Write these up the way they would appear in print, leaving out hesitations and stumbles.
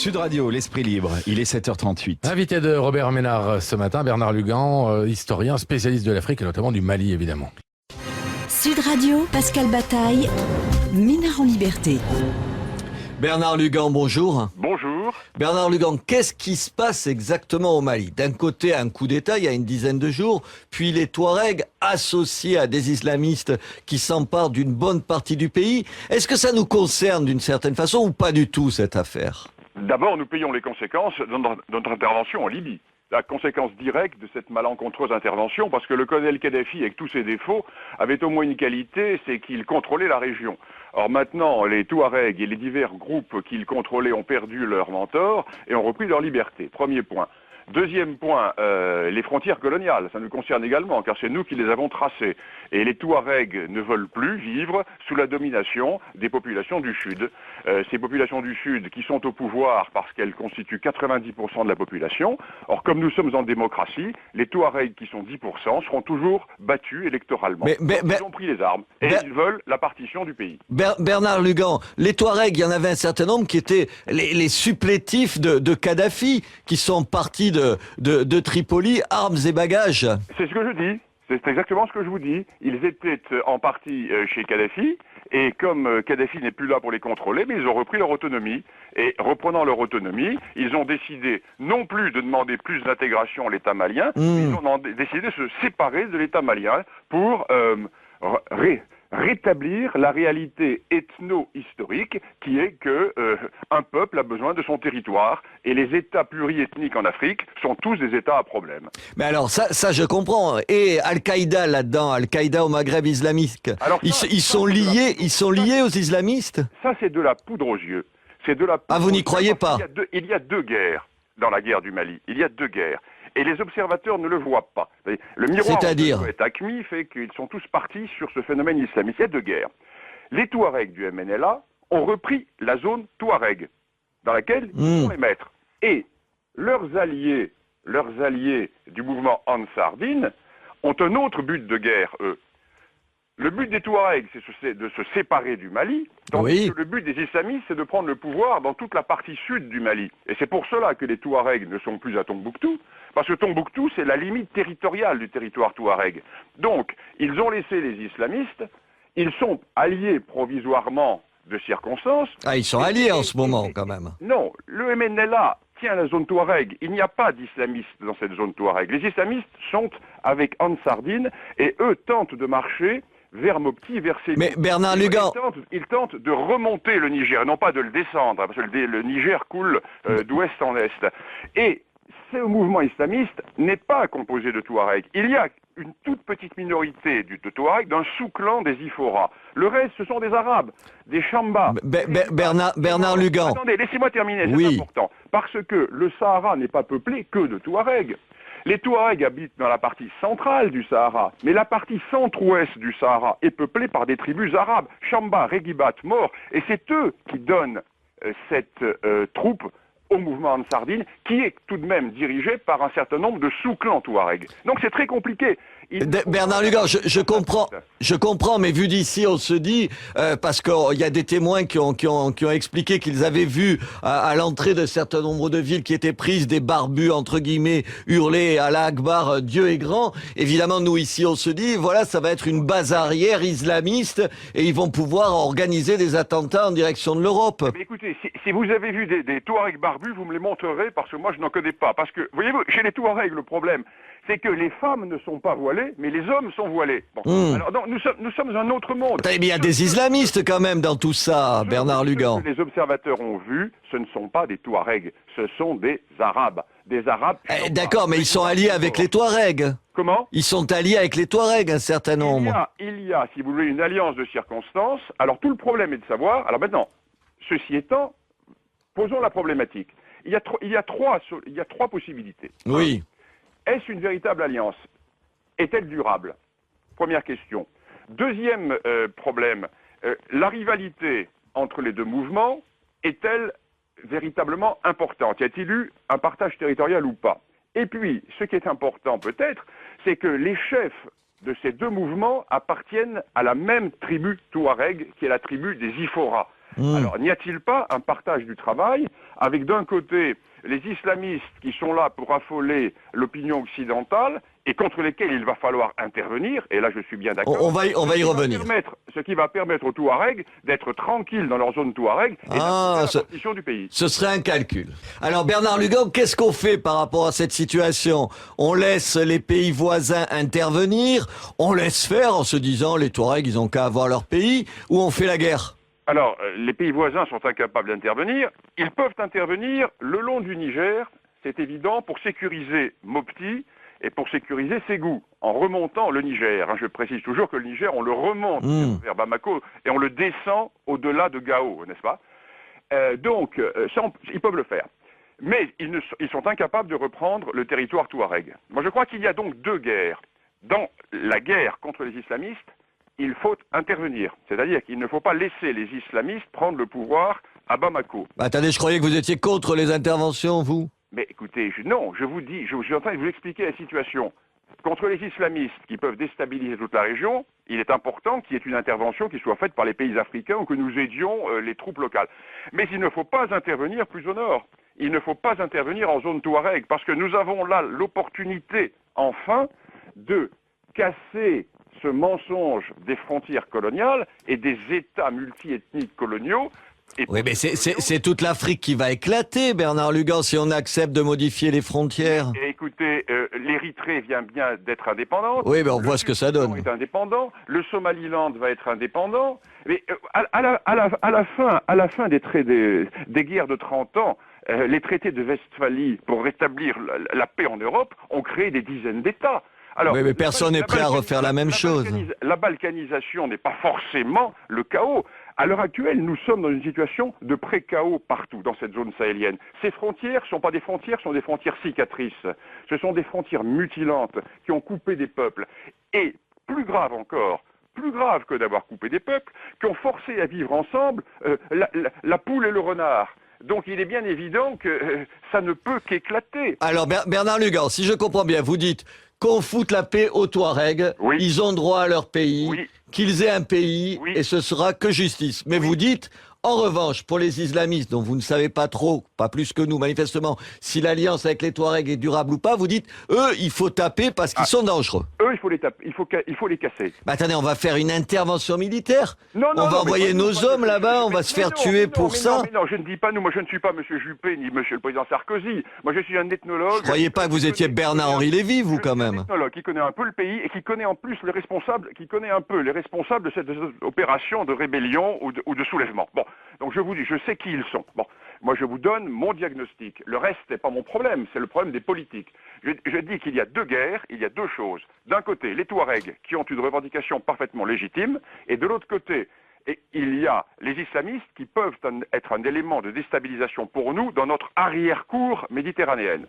Sud Radio, l'esprit libre, il est 7h38. Invité de Robert Ménard ce matin, Bernard Lugan, historien, spécialiste de l'Afrique et notamment du Mali évidemment. Sud Radio, Pascal Bataille, Ménard en liberté. Bernard Lugan, bonjour. Bonjour. Bernard Lugan, qu'est-ce qui se passe exactement au Mali? D'un côté, un coup d'État il y a une dizaine de jours, puis les Touaregs associés à des islamistes qui s'emparent d'une bonne partie du pays. Est-ce que ça nous concerne d'une certaine façon ou pas du tout cette affaire? D'abord, nous payons les conséquences de notre intervention en Libye. La conséquence directe de cette malencontreuse intervention, parce que le colonel Kadhafi, avec tous ses défauts, avait au moins une qualité, c'est qu'il contrôlait la région. Or maintenant, les Touaregs et les divers groupes qu'il contrôlait ont perdu leur mentor et ont repris leur liberté. Premier point. Deuxième point, les frontières coloniales, ça nous concerne également, car c'est nous qui les avons tracées. Et les Touaregs ne veulent plus vivre sous la domination des populations du Sud. Ces populations du Sud qui sont au pouvoir parce qu'elles constituent 90% de la population. Or, comme nous sommes en démocratie, les Touaregs qui sont 10% seront toujours battus électoralement. Ils ont pris les armes et ils veulent la partition du pays. Bernard Lugan, les Touaregs, il y en avait un certain nombre qui étaient les supplétifs de Kadhafi, qui sont partis de Tripoli, armes et bagages. C'est ce que je dis. C'est exactement ce que je vous dis. Ils étaient en partie chez Kadhafi, et comme Kadhafi n'est plus là pour les contrôler, mais ils ont repris leur autonomie. Et reprenant leur autonomie, ils ont décidé non plus de demander plus d'intégration à l'État malien, mais ils ont décidé de se séparer de l'État malien pour rétablir la réalité ethno-historique qui est que un peuple a besoin de son territoire et les États pluriethniques en Afrique sont tous des États à problème. Mais alors ça je comprends. Et Al-Qaïda là-dedans, Al-Qaïda au Maghreb islamique, alors ils sont liés aux islamistes? Ça c'est de la poudre aux yeux. C'est de la poudre. Ah, vous n'y croyez pas? Il y a deux guerres dans la guerre du Mali. Il y a deux guerres. Et les observateurs ne le voient pas. Le miroir de AQMI fait qu'ils sont tous partis sur ce phénomène islamiste. Il y a deux guerres. Les Touaregs du MNLA ont repris la zone Touareg, dans laquelle ils sont les maîtres. Et leurs alliés du mouvement Ansar Dine ont un autre but de guerre, eux. Le but des Touaregs, c'est de se séparer du Mali, tandis que le but des islamistes, c'est de prendre le pouvoir dans toute la partie sud du Mali. Et c'est pour cela que les Touaregs ne sont plus à Tombouctou, parce que Tombouctou, c'est la limite territoriale du territoire Touareg. Donc, ils ont laissé les islamistes, ils sont alliés provisoirement de circonstances. Ah, ils sont alliés en ce moment, quand même. Non, le MNLA tient la zone Touareg. Il n'y a pas d'islamistes dans cette zone Touareg. Les islamistes sont avec Ansar Dine, et eux tentent de marcher vers Mopti, vers Sékou. Mais Bernard Lugan... Ils tentent de remonter le Niger, non pas de le descendre, parce que le Niger coule d'ouest en est. Et ce mouvement islamiste n'est pas composé de Touaregs. Il y a une toute petite minorité de Touaregs d'un sous-clan des Ifora. Le reste, ce sont des Arabes, des Chamba. Bernard Lugan... Attendez, laissez-moi terminer, c'est important. Parce que le Sahara n'est pas peuplé que de Touaregs. Les Touaregs habitent dans la partie centrale du Sahara, mais la partie centre-ouest du Sahara est peuplée par des tribus arabes, Chamba, Regibat, Mor, et c'est eux qui donnent cette troupe au mouvement Ansar Dine, qui est tout de même dirigé par un certain nombre de sous-clans Touaregs. Donc c'est très compliqué. Bernard Lugan, je comprends, mais vu d'ici, on se dit, parce qu'il y a des témoins qui ont expliqué qu'ils avaient vu à l'entrée de certain nombre de villes qui étaient prises des barbus, entre guillemets, hurler Allah Akbar, Dieu est grand. Évidemment, nous ici, on se dit, voilà, ça va être une base arrière islamiste et ils vont pouvoir organiser des attentats en direction de l'Europe. Mais écoutez, si vous avez vu des Touaregs barbus, vous me les montrerez parce que moi je n'en connais pas. Parce que, voyez-vous, chez les Touaregs, le problème, c'est que les femmes ne sont pas voilées, mais les hommes sont voilés. Bon. Alors, donc, nous sommes un autre monde. Il y a des islamistes quand même dans tout ça, Bernard Lugan. Ce que les observateurs ont vu, ce ne sont pas des Touaregs, ce sont des Arabes. Des Arabes. D'accord, mais ils sont alliés avec les Touaregs. Comment? Ils sont alliés avec les Touaregs, un certain nombre. Il y a, si vous voulez, une alliance de circonstances. Alors tout le problème est de savoir. Alors maintenant, ceci étant, posons la problématique. Il y a trois possibilités. Oui. Est-ce une véritable alliance? Est-elle durable? Première question. Deuxième problème, la rivalité entre les deux mouvements est-elle véritablement importante? Y a-t-il eu un partage territorial ou pas? Et puis, ce qui est important peut-être, c'est que les chefs de ces deux mouvements appartiennent à la même tribu touareg, qui est la tribu des Ifora. Alors, n'y a-t-il pas un partage du travail avec d'un côté les islamistes qui sont là pour affoler l'opinion occidentale et contre lesquels il va falloir intervenir, et là je suis bien d'accord. On va y revenir. Ce qui va permettre aux Touaregs d'être tranquilles dans leur zone Touareg et la partition du pays. Ce serait un calcul. Alors Bernard Lugan, qu'est-ce qu'on fait par rapport à cette situation? On laisse les pays voisins intervenir, on laisse faire en se disant les Touaregs ils ont qu'à avoir leur pays, ou on fait la guerre? Alors, les pays voisins sont incapables d'intervenir. Ils peuvent intervenir le long du Niger, c'est évident, pour sécuriser Mopti et pour sécuriser Ségou, en remontant le Niger. Je précise toujours que le Niger, on le remonte vers Bamako et on le descend au-delà de Gao, n'est-ce pas? Donc, ils peuvent le faire. Mais ils sont incapables de reprendre le territoire touareg. Moi, je crois qu'il y a donc deux guerres. Dans la guerre contre les islamistes, il faut intervenir. C'est-à-dire qu'il ne faut pas laisser les islamistes prendre le pouvoir à Bamako. Attendez, je croyais que vous étiez contre les interventions, vous? Mais écoutez, non, je vous dis, je suis en train de vous expliquer la situation. Contre les islamistes qui peuvent déstabiliser toute la région, il est important qu'il y ait une intervention qui soit faite par les pays africains ou que nous aidions les troupes locales. Mais il ne faut pas intervenir plus au nord. Il ne faut pas intervenir en zone touareg, parce que nous avons là l'opportunité, enfin, de casser ce mensonge des frontières coloniales et des États multiethniques coloniaux. Oui, mais c'est toute l'Afrique qui va éclater, Bernard Lugan, si on accepte de modifier les frontières. Et écoutez, l'Érythrée vient bien d'être indépendante. Oui, mais on voit ce que ça donne. Est indépendant. Le Somaliland va être indépendant. Mais à la fin des guerres de 30 ans, les traités de Westphalie, pour rétablir la paix en Europe, ont créé des dizaines d'États. Alors, oui, mais personne n'est prêt à refaire la même chose. La balkanisation n'est pas forcément le chaos. À l'heure actuelle, nous sommes dans une situation de pré-chaos partout dans cette zone sahélienne. Ces frontières ne sont pas des frontières, sont des frontières cicatrices. Ce sont des frontières mutilantes qui ont coupé des peuples. Et plus grave encore, plus grave que d'avoir coupé des peuples, qui ont forcé à vivre ensemble la poule et le renard. Donc il est bien évident que ça ne peut qu'éclater. Alors Bernard Lugan, si je comprends bien, vous dites qu'on foute la paix aux Touaregs, oui. Ils ont droit à leur pays, oui. Qu'ils aient un pays, oui. Et ce sera que justice. Mais vous dites, en revanche, pour les islamistes, dont vous ne savez pas trop, pas plus que nous manifestement, si l'alliance avec les Touaregs est durable ou pas, vous dites, eux, il faut taper parce qu'ils sont dangereux. Eux, il faut les taper, il faut les casser. Bah attendez, on va faire une intervention militaire. On va envoyer nos hommes là-bas, on va se faire tuer pour ça. Non, je ne dis pas nous. Moi, je ne suis pas M. Juppé ni M. le président Sarkozy. Moi, je suis un ethnologue. Je croyais pas que vous étiez Bernard-Henri Lévy, vous, quand même. Un ethnologue qui connaît un peu le pays et qui connaît en plus les responsables, de cette opération de rébellion ou de soulèvement. Bon, donc je vous dis, je sais qui ils sont. Bon, moi, je vous donne mon diagnostic. Le reste n'est pas mon problème, c'est le problème des politiques. Je dis qu'il y a deux guerres, il y a deux choses. D'un côté, les Touaregs qui ont une revendication parfaitement légitime, et de l'autre côté, il y a les islamistes qui peuvent être un élément de déstabilisation pour nous dans notre arrière-cour méditerranéenne.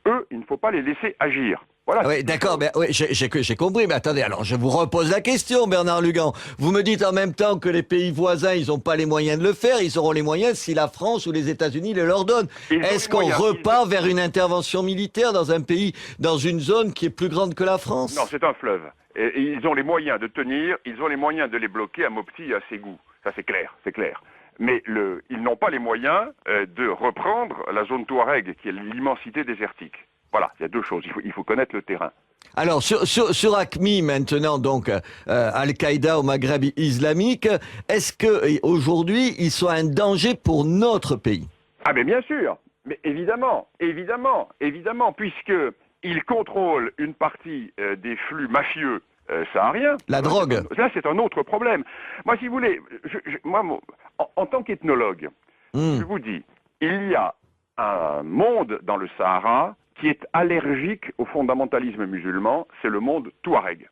Eux, il ne faut pas les laisser agir. Voilà. Oui, d'accord, mais oui, j'ai compris, mais attendez, alors je vous repose la question, Bernard Lugan. Vous me dites en même temps que les pays voisins, ils n'ont pas les moyens de le faire, ils auront les moyens si la France ou les États-Unis les leur donnent. Est-ce qu'on repart vers une intervention militaire dans un pays, dans une zone qui est plus grande que la France? Non, c'est un fleuve. Et ils ont les moyens de tenir, ils ont les moyens de les bloquer à Mopti et à Ségou. Ça, c'est clair, c'est clair. Mais ils n'ont pas les moyens de reprendre la zone Touareg, qui est l'immensité désertique. Voilà, il y a deux choses, il faut connaître le terrain. Alors, sur AQMI, maintenant, donc, Al-Qaïda au Maghreb islamique, est-ce qu'aujourd'hui, ils sont un danger pour notre pays? Ah, mais bien sûr, mais évidemment, puisqu'ils contrôlent une partie des flux mafieux sahariens. La drogue. Là, c'est un autre problème. Moi, si vous voulez, en tant qu'ethnologue, je vous dis, il y a un monde dans le Sahara qui est allergique au fondamentalisme musulman, c'est le monde touareg.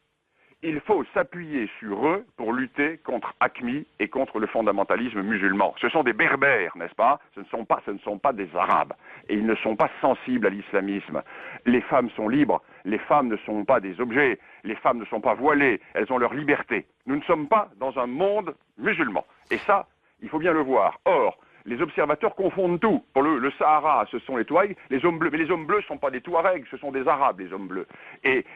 Il faut s'appuyer sur eux pour lutter contre AQMI et contre le fondamentalisme musulman. Ce sont des berbères, n'est-ce pas? Ce ne sont pas des arabes. Et ils ne sont pas sensibles à l'islamisme. Les femmes sont libres. Les femmes ne sont pas des objets. Les femmes ne sont pas voilées. Elles ont leur liberté. Nous ne sommes pas dans un monde musulman. Et ça, il faut bien le voir. Or, les observateurs confondent tout. Pour le Sahara, ce sont les Touaregs, les hommes bleus. Mais les hommes bleus ne sont pas des Touaregs, ce sont des Arabes, les hommes bleus. Et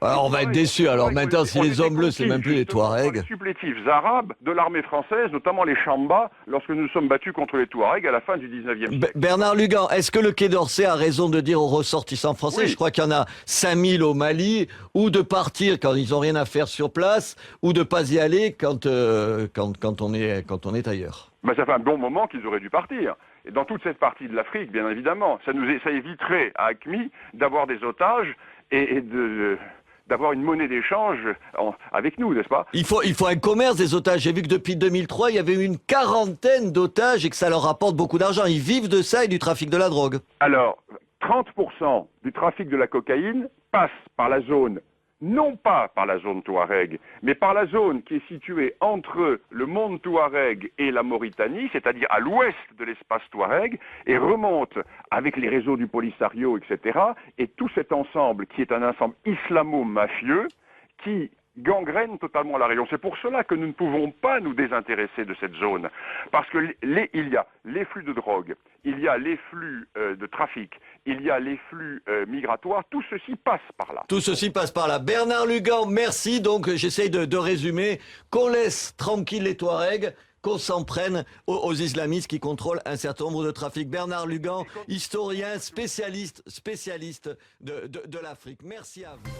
Alors, on va être déçus. Alors maintenant, si les hommes bleus, c'est même plus les Touaregs. Les supplétifs arabes de l'armée française, notamment les Chamba, lorsque nous sommes battus contre les Touaregs à la fin du 19e siècle. Bernard Lugan, est-ce que le Quai d'Orsay a raison de dire aux ressortissants français, Oui. je crois qu'il y en a 5000 au Mali, ou de partir quand ils n'ont rien à faire sur place, ou de pas y aller quand on est ailleurs? Ben, ça fait un bon moment qu'ils auraient dû partir. Et dans toute cette partie de l'Afrique, bien évidemment, ça éviterait à AQMI d'avoir des otages et d'avoir une monnaie d'échange avec nous, n'est-ce pas? Il faut un commerce des otages. J'ai vu que depuis 2003, il y avait eu une 40aine d'otages et que ça leur rapporte beaucoup d'argent. Ils vivent de ça et du trafic de la drogue. Alors, 30% du trafic de la cocaïne passe par la zone, non pas par la zone Touareg, mais par la zone qui est située entre le monde Touareg et la Mauritanie, c'est-à-dire à l'ouest de l'espace Touareg, et remonte avec les réseaux du Polisario, etc., et tout cet ensemble qui est un ensemble islamo-mafieux qui gangrène totalement la région. C'est pour cela que nous ne pouvons pas nous désintéresser de cette zone. Parce que il y a les flux de drogue, il y a les flux de trafic, il y a les flux migratoires, tout ceci passe par là. Tout ceci passe par là. Bernard Lugan, merci. Donc, j'essaye de résumer. Qu'on laisse tranquille les Touaregs, qu'on s'en prenne aux islamistes qui contrôlent un certain nombre de trafics. Bernard Lugan, historien, spécialiste de l'Afrique. Merci à vous.